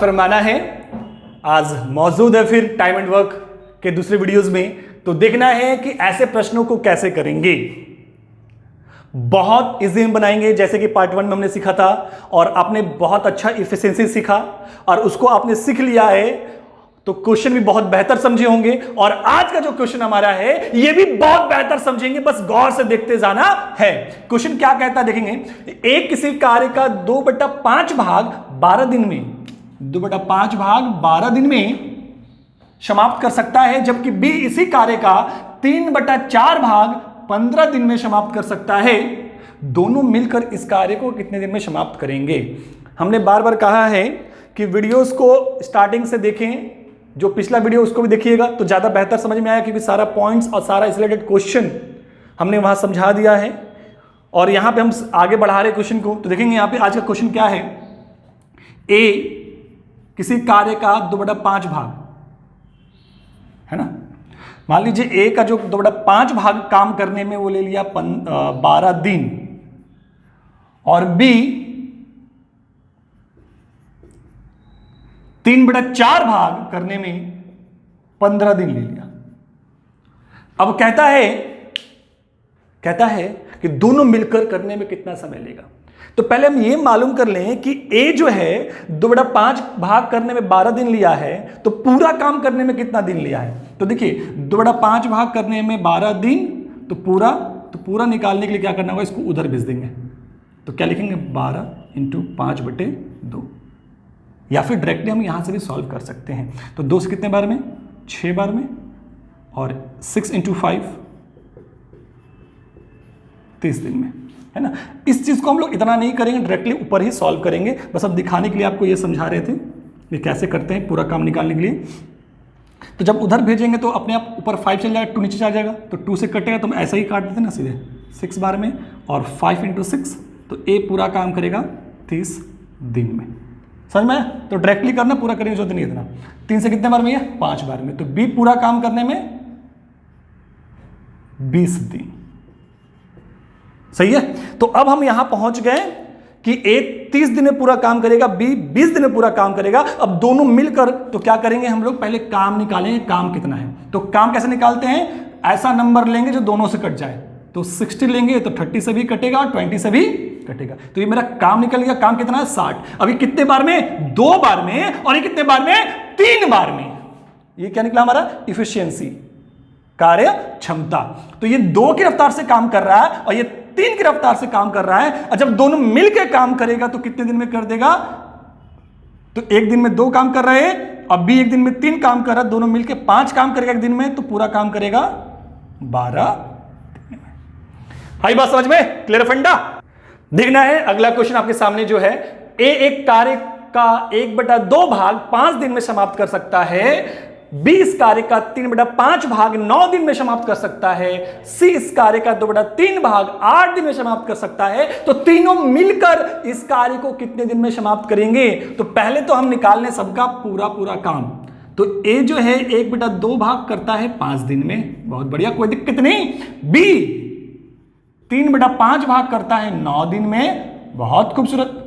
फरमाना है। आज मौजूद है फिर टाइम एंड वर्क के दूसरे वीडियोस में। तो देखना है कि ऐसे प्रश्नों को कैसे करेंगे। बहुत इजी बनाएंगे, जैसे कि पार्ट 1 में हमने सीखा था और आपने बहुत अच्छा इफिशिएंसी सीखा और उसको आपने सीख लिया है, तो क्वेश्चन भी बहुत बेहतर समझे होंगे। और आज का जो क्वेश्चन हमारा है ये भी बहुत बेहतर समझेंगे, बस गौर से देखते जाना है। क्वेश्चन क्या कहता है देखेंगे। एक किसी कार्य का 2/5 भाग 12 दिन में, 2/5 भाग 12 दिन में समाप्त कर सकता है, जबकि बी इसी कार्य का 3/4 भाग 15 दिन में समाप्त कर सकता है। दोनों मिलकर इस कार्य को कितने दिन में समाप्त करेंगे। हमने बार बार कहा है कि वीडियोस को स्टार्टिंग से देखें, जो पिछला वीडियो उसको भी देखिएगा तो ज्यादा बेहतर समझ में आया, क्योंकि सारा पॉइंट्स और सारा रिलेटेड क्वेश्चन हमने वहां समझा दिया है। और यहां पे हम आगे बढ़ा रहे क्वेश्चन को, तो देखेंगे यहां पे आज का क्वेश्चन क्या है। ए किसी कार्य का 2/5 भाग है ना, मान लीजिए ए का जो 2/5 भाग काम करने में वो ले लिया 12 दिन, और बी 3/4 भाग करने में 15 दिन ले लिया। अब कहता है कि दोनों मिलकर करने में कितना समय लेगा। तो पहले हम ये मालूम कर लें कि ए जो है 2/5 भाग करने में 12 दिन लिया है, तो पूरा काम करने में कितना दिन लिया है। तो देखिए 2/5 भाग करने में 12 दिन, तो पूरा निकालने के लिए क्या करना होगा, इसको उधर भेज देंगे। तो क्या लिखेंगे 12 × 5/2, या फिर डायरेक्टली हम यहां से भी सॉल्व कर सकते हैं। तो 2 से कितने बार में, 6 बार में, और 6 × 5 30 दिन में, है ना। इस चीज को हम लोग इतना नहीं करेंगे, डायरेक्टली ऊपर ही सॉल्व करेंगे। बस अब दिखाने के लिए आपको ये समझा रहे थे कि कैसे करते हैं पूरा काम निकालने के लिए। तो जब उधर भेजेंगे तो अपने आप ऊपर 5 चल जाएगा, 2 नीचे चला जाएगा, तो 2 से कटेगा, तो हम ऐसा ही काट देते ना सीधे 6 बार में, और 5 × 6, तो ए पूरा काम करेगा 30 दिन में। समझ में आया। तो डायरेक्टली करना, पूरा करने की जरूरत नहीं इतना। 3 से कितने बार में है, 5 बार में, तो बी पूरा काम करने में 20 दिन। सही है। तो अब हम यहां पहुंच गए कि ए 30 दिन में पूरा काम करेगा, बी 20 दिन में पूरा काम करेगा। अब दोनों मिलकर तो क्या करेंगे, हम लोग पहले काम निकालेंगे, काम कितना है। तो काम कैसे निकालते हैं, ऐसा नंबर लेंगे जो दोनों से कट जाए। तो 60 लेंगे तो 30 से भी कटेगा और 20 से भी कटेगा। तो ये मेरा काम निकल गया। काम कितना है, 60। अभी कितने बार में, 2 बार में, और ये कितने बार में, 3 बार में। ये क्या निकला हमारा, इफिशियंसी, कार्य क्षमता। तो ये 2 की रफ्तार से काम कर रहा है और ये 3 की रफ्तार से काम कर रहा है। और जब दोनों मिलकर काम करेगा तो कितने दिन में कर देगा। तो एक दिन में 2 काम कर रहे हैं, अब भी एक दिन में 3 काम कर रहा है, दोनों मिलकर 5 काम करेगा एक दिन में, तो पूरा काम करेगा 12 दिन में। हाई बात समझ में, क्लियर फंडा। देखना है अगला क्वेश्चन आपके सामने जो है। ए एक कार्य का 1/2 भाग 5 दिन में समाप्त कर सकता है, बी इस कार्य का 3/5 भाग 9 दिन में समाप्त कर सकता है, सी इस कार्य का 2/3 भाग 8 दिन में समाप्त कर सकता है। तो तीनों मिलकर इस कार्य को कितने दिन में समाप्त करेंगे। तो पहले तो हम निकालने सबका पूरा काम। तो ए जो है 1/2 भाग करता है 5 दिन में, बहुत बढ़िया, कोई दिक्कत नहीं। बी 3/5 भाग करता है 9 दिन में, बहुत खूबसूरत।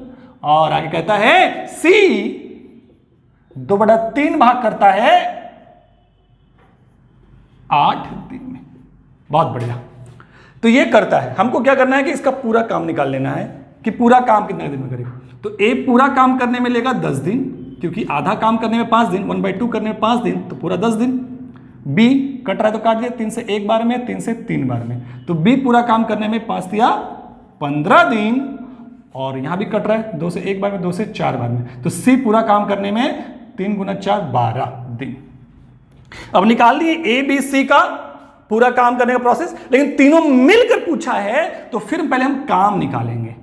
और आगे कहता है सी 2/3 भाग करता है 8 दिन में, बहुत बढ़िया। तो ये करता है, हमको क्या करना है कि इसका पूरा काम निकाल लेना है कि पूरा काम कितने दिन में करेगा। तो ए पूरा काम करने में लेगा 10 दिन, क्योंकि आधा काम करने में 5 दिन, 1/2 करने में 5 दिन, तो पूरा 10 दिन। बी कट रहा है तो काट दिया, 3 से 1 बार में, 3 से 3 बार में, तो बी पूरा काम करने में 5 दिया 15 दिन। और यहां भी कट रहा है, 2 से 1 बार में, 2 से 4 बार में, तो सी पूरा काम करने में 3 × 4 12 दिन। अब निकाल लिए ए बी सी का पूरा काम करने का प्रोसेस, लेकिन तीनों मिलकर पूछा है तो फिर पहले हम काम निकालेंगे।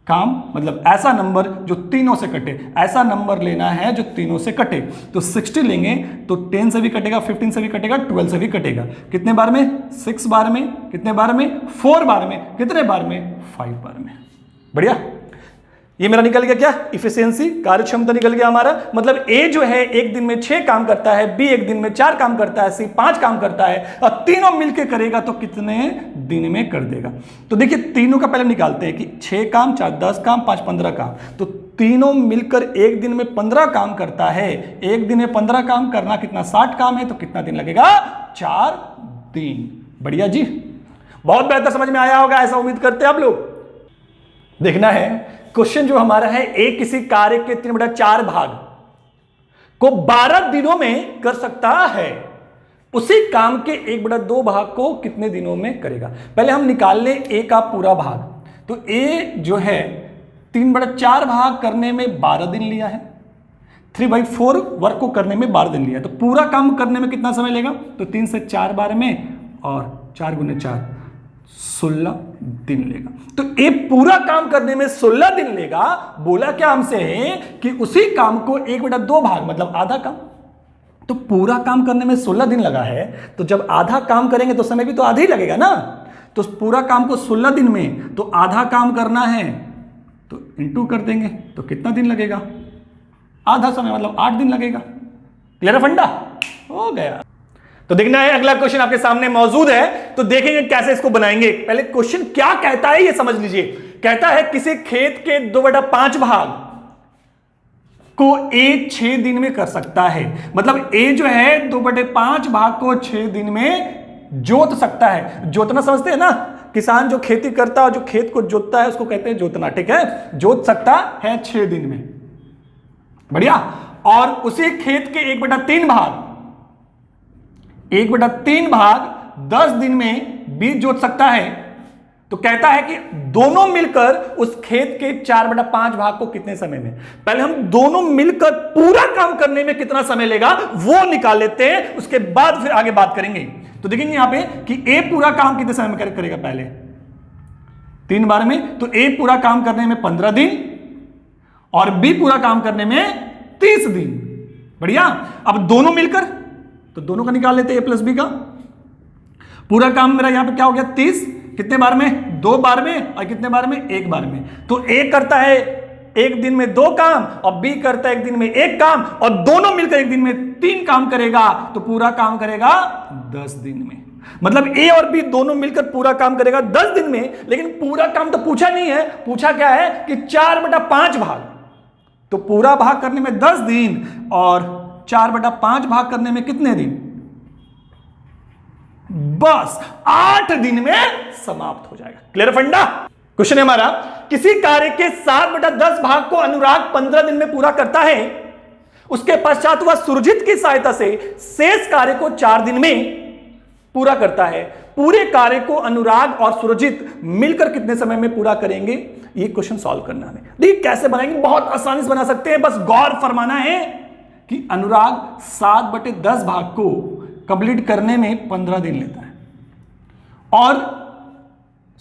काम मतलब ऐसा नंबर जो तीनों से कटे, ऐसा नंबर लेना है जो तीनों से कटे। तो 60 लेंगे तो 10 से भी कटेगा, 15 से भी कटेगा, 12 से भी कटेगा। कितने बार में, 6 बार में। कितने बार में, 4 बार में। कितने बार में, 5 बार में। बढ़िया। ये मेरा निकल गया क्या, इफिशियंसी, कार्य क्षमता निकल गया हमारा। मतलब ए जो है एक दिन में 6 काम करता है, बी एक दिन में 4 काम करता है, सी 5 काम करता है, और तीनों मिलके करेगा तो कितने दिन में कर देगा। तो देखिए तीनों का पहले निकालते हैं कि 6 काम, 4 10 काम, 5 15 काम। तो तीनों मिलकर एक दिन में 15 काम करता है। एक दिन में 15 काम करना कितना, 60 काम है, तो कितना दिन लगेगा, 4 दिन। बढ़िया जी, बहुत बेहतर समझ में आया होगा, ऐसा उम्मीद करते हैं आप लोग। देखना है क्वेश्चन जो हमारा है, एक किसी कार्य के 3/4 भाग को 12 दिनों में कर सकता है, उसी काम के 1/2 भाग को कितने दिनों में करेगा। पहले हम निकाल लें ए का पूरा भाग। तो ए जो है 3/4 भाग करने में 12 दिन लिया है, 3/4 वर्क को करने में 12 दिन लिया है, तो पूरा काम करने में कितना समय लेगा, तो 3 से 4 बार में और 4 × 4 16 दिन लेगा। तो ये पूरा काम करने में 16 दिन लेगा। बोला क्या हमसे है कि उसी काम को 1/2 भाग मतलब आधा काम, तो पूरा काम करने में 16 दिन लगा है, तो जब आधा काम करेंगे तो समय भी तो आधा ही लगेगा ना। तो पूरा काम को 16 दिन में तो आधा काम करना है तो इंटू कर देंगे, तो कितना दिन लगेगा, आधा समय मतलब 8 दिन लगेगा। क्लियर है फंडा, हो गया। तो देखना है अगला क्वेश्चन आपके सामने मौजूद है, तो देखेंगे कैसे इसको बनाएंगे। पहले क्वेश्चन क्या कहता है ये समझ लीजिए। कहता है किसी खेत के 2/5 भाग को ए 6 दिन में कर सकता है। मतलब ए जो है 2/5 भाग को 6 दिन में जोत सकता है। जोतना समझते हैं ना, किसान जो खेती करता है, जो खेत को जोतता है उसको कहते हैं जोतना, ठीक है। जोत सकता है 6 दिन में, बढ़िया। और उसी खेत के 1/3 भाग 10 दिन में बीज जोत सकता है। तो कहता है कि दोनों मिलकर उस खेत के 4/5 भाग को कितने समय में। पहले हम दोनों मिलकर पूरा काम करने में कितना समय लेगा वो निकाल लेते हैं, उसके बाद फिर आगे बात करेंगे। तो देखेंगे यहां पे कि ए पूरा काम कितने समय में करेगा, पहले 3 बार में, तो ए पूरा काम करने में 15 दिन और बी पूरा काम करने में 30 दिन। बढ़िया। अब दोनों मिलकर, तो दोनों का निकाल लेते हैं ए प्लस बी का। पूरा काम मेरा यहां पे क्या हो गया 30, कितने बार में, 2 बार में, और कितने बार में, 1 बार में। तो ए करता है एक दिन में 2 काम और बी करता है एक दिन में 1 काम, और दोनों मिलकर एक दिन में 3 काम करेगा, तो पूरा काम करेगा 10 दिन में। मतलब ए और बी दोनों मिलकर पूरा काम करेगा 10 दिन में। लेकिन पूरा काम तो पूछा नहीं है, पूछा क्या है कि 4/5 भाग, तो पूरा भाग करने में 10 दिन और 4/5 भाग करने में कितने दिन, बस 8 दिन में समाप्त हो जाएगा। क्लियर फंडा। क्वेश्चन है हमारा, किसी कार्य के 7/10 भाग को अनुराग 15 दिन में पूरा करता है, उसके पश्चात वह सुरजित की सहायता से शेष कार्य को 4 दिन में पूरा करता है। पूरे कार्य को अनुराग और सुरजित मिलकर कितने समय में पूरा करेंगे, ये क्वेश्चन सॉल्व करना है। देखिए कैसे बनाएंगे, बहुत आसानी से बना सकते हैं, बस गौर फरमाना है कि अनुराग 7/10 भाग को कंप्लीट करने में 15 दिन लेता है, और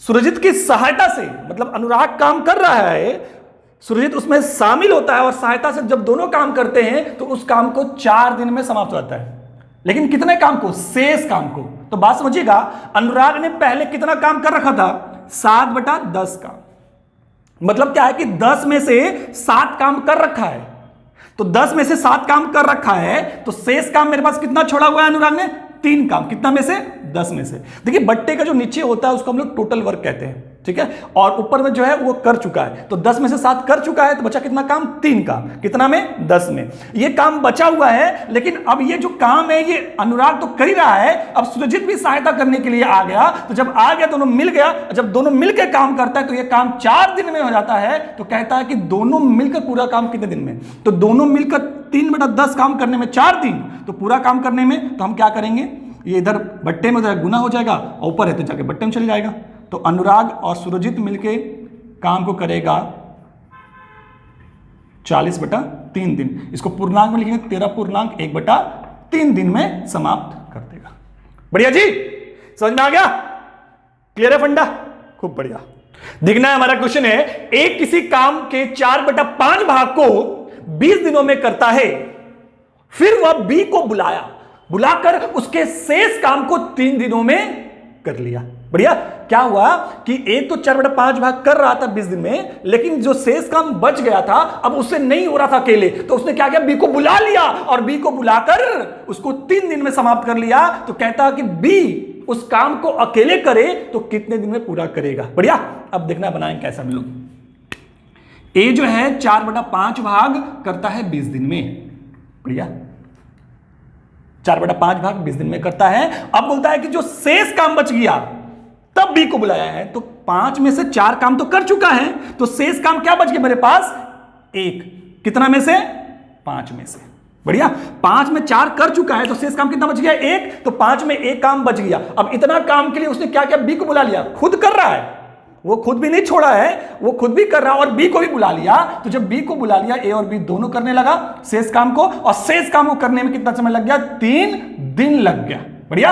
सुरजित की सहायता से, मतलब अनुराग काम कर रहा है, सुरजित उसमें शामिल होता है, और सहायता से जब दोनों काम करते हैं तो उस काम को 4 दिन में समाप्त हो जाता है। लेकिन कितने काम को, शेष काम को। तो बात समझिएगा, अनुराग ने पहले कितना काम कर रखा था, 7/10 का। मतलब क्या है कि 10 में से 7 काम कर रखा है, तो 10 में से 7 काम कर रखा है, तो शेष काम मेरे पास कितना छोड़ा हुआ है अनुराग ने, 3 काम। कितना में से, 10 में से। देखिए बट्टे का जो नीचे होता है उसको हम लोग टोटल वर्क कहते हैं, ठीक है, और ऊपर में जो है वो कर चुका है, तो 10 में से 7 कर चुका है, तो बचा कितना काम, 3 काम। कितना में, 10 में। ये काम बचा हुआ है, लेकिन अब ये जो काम है ये अनुराग तो कर ही रहा है, अब सुरजित भी सहायता करने के लिए आ गया। तो जब आ गया, दोनों मिल गया, जब दोनों मिलकर काम करता है तो ये काम 4 दिन में हो जाता है। तो कहता है कि दोनों मिलकर पूरा काम कितने दिन में, तो दोनों मिलकर 3/10 काम करने में 4 दिन, तो पूरा काम करने में तो हम क्या करेंगे, ये इधर बट्टे में उधर गुना हो जाएगा, और ऊपर है तो जाके बट्टे में चले जाएगा। तो अनुराग और सुरजित मिलके काम को करेगा 40/3 दिन। इसको पूर्णांक में लिखेंगे 13.1/3 दिन में समाप्त कर देगा। बढ़िया जी, समझ में आ गया, क्लियर है फंडा, खूब बढ़िया। देखना है हमारा क्वेश्चन है, एक किसी काम के 4/5 भाग को 20 दिनों में करता है, फिर वह बी को बुलाकर उसके शेष काम को 3 दिनों में कर लिया। बढ़िया। क्या हुआ कि ए तो 4/5 भाग कर रहा था 20 दिन में, लेकिन जो शेष काम बच गया था अब उससे नहीं हो रहा था अकेले, तो उसने क्या किया, बी को बुला लिया, और बी को बुलाकर उसको 3 दिन में समाप्त कर लिया। तो कहता कि बी उस काम को अकेले करे तो कितने दिन में पूरा करेगा। बढ़िया। अब देखना बनाएंगे कैसा हम लोग। ए जो है 4/5 भाग करता है 20 दिन में। बढ़िया, 4/5 भाग 20 दिन में करता है। अब बोलता है कि जो शेष काम बच गया तब बी को बुलाया है, तो 5 में से 4 काम तो कर चुका है, तो शेष काम क्या बच गया मेरे पास? 1। कितना में से? 5 में से। बढ़िया, 5 में 4 कर चुका है, तो शेष काम कितना बच गया? 1। तो 5 में 1 काम बच गया। अब इतना काम के लिए उसने क्या किया? बी को बुला लिया। खुद कर रहा है, वो खुद भी नहीं छोड़ा है, वो खुद भी कर रहा है और बी को भी बुला लिया। तो जब बी को बुला लिया, ए और बी दोनों करने लगा शेष काम को, और शेष काम को करने में कितना समय लग गया? 3 दिन लग गया। बढ़िया,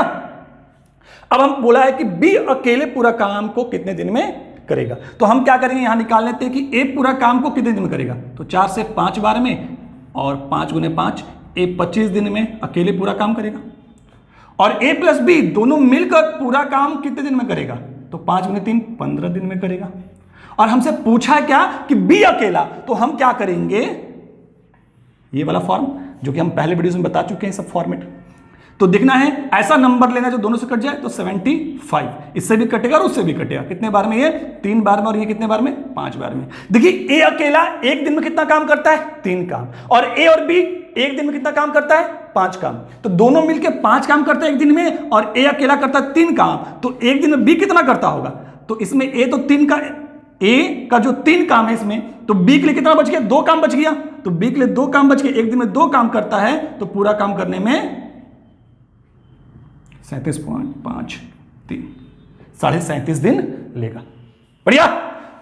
अब हम बोला है कि बी अकेले पूरा काम को कितने दिन में करेगा, तो हम क्या करेंगे? यहां निकाल लेते हैं कि ए पूरा काम को कितने दिन में करेगा। तो 4 से 5 बार में, और 5 गुने 5, ए 25 दिन में अकेले पूरा काम करेगा। और ए प्लस बी दोनों मिलकर पूरा काम कितने दिन में करेगा? तो 5 गुने 3, 15 दिन में करेगा। और हमसे पूछा क्या कि बी अकेला, तो हम क्या करेंगे? ये वाला फॉर्म जो कि हम पहले वीडियो में बता चुके हैं, सब फॉर्मेट। तो देखना है ऐसा नंबर लेना जो दोनों से कट जाए, तो 75। इससे भी कटेगा और उससे भी कटेगा। कितने बार में? ये 3 बार में, और ये कितने बार में? 5 बार में। देखिए, ए अकेला एक दिन में कितना काम करता है? 3 काम। और ए और बी एक दिन में कितना काम करता है? 5 काम। तो दोनों मिलकर 5 काम करता है एक दिन में, और ए अकेला करता है 3 काम। तो एक दिन में बी कितना करता होगा? तो इसमें ए तो 3 का, ए का जो 3 काम है इसमें, तो बी के लिए कितना बच गया? 2 काम बच गया। तो बी के लिए 2 काम बच गए, एक दिन में 2 काम करता है, तो पूरा काम करने में 37.53, 37.5 दिन लेगा। बढ़िया,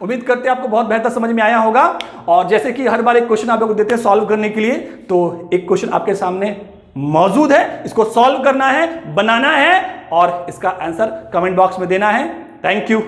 उम्मीद करते हैं आपको बहुत बेहतर समझ में आया होगा। और जैसे कि हर बार एक क्वेश्चन आप लोग देते हैं सॉल्व करने के लिए, तो एक क्वेश्चन आपके सामने मौजूद है, इसको सॉल्व करना है, बनाना है, और इसका आंसर कमेंट बॉक्स में देना है। Thank you.